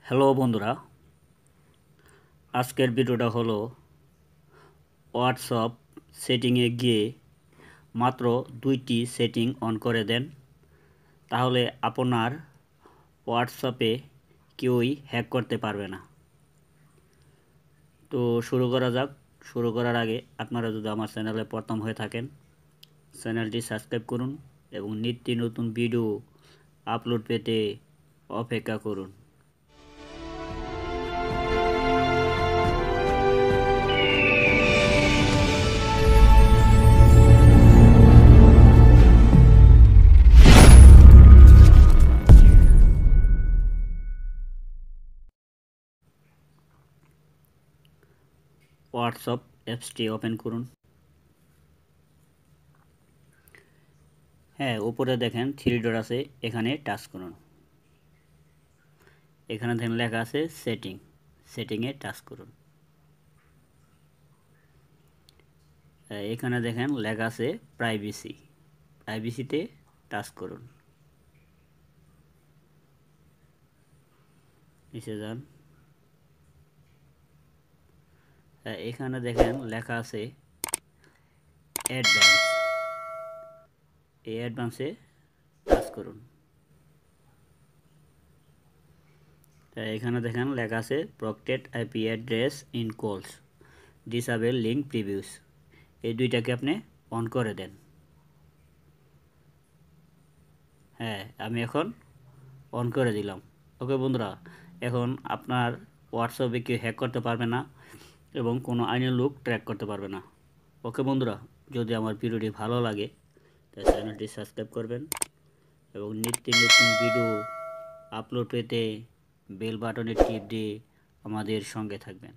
Hello বন্ধুরা, আজকের ভিডিওটা হলো হোয়াটসঅ্যাপ সেটিংয়ে গিয়ে মাত্র 2টি সেটিং অন করে দেন, তাহলে আপনার হোয়াটসঅ্যাপে কেউই হ্যাক করতে পারবে না। তো শুরু করা যাক। শুরু করার আগে আপনারা যদি আমার চ্যানেলে প্রথম হয়ে থাকেন, চ্যানেলটি সাবস্ক্রাইব করুন এবং নিত্য নতুন ভিডিও আপলোড পেতে অপেক্ষা করুন। হোয়াটসঅ্যাপ অ্যাপসটি ওপেন করুন। উপরে দেখেন 3 ডট আছে, এখানে টাচ করুন। এখানে দেখেন লেখা আছে সেটিংয়ে টাচ করুন। এখানে দেখেন লেখা আছে প্রাইভেসিতে টাচ করুন। নিচে যান। এখানে দেখেন লেখা আছে অ্যাডভান্স, এই অ্যাডভান্সে টাচ করুন। এখানে দেখেন লেখা আছে প্রটেক্ট আইপি অ্যাড্রেস ইন কলস, ডিসেবল লিঙ্ক প্রিভিউস, এই দুইটাকে আপনি অন করে দেন। আমি এখন অন করে দিলাম। ওকে বন্ধুরা, এখন আপনার হোয়াটসঅ্যাপে কেউ হ্যাক করতে পারবে না এবং কোনো আইনের লোক ট্র্যাক করতে পারবে না। ওকে বন্ধুরা, যদি আমার ভিডিওটি ভালো লাগে তাহলে চ্যানেলটি সাবস্ক্রাইব করবেন এবং নিত্য নতুন ভিডিও আপলোড পেতে বেল বাটনে টিপ দিয়ে আমাদের সঙ্গে থাকবেন।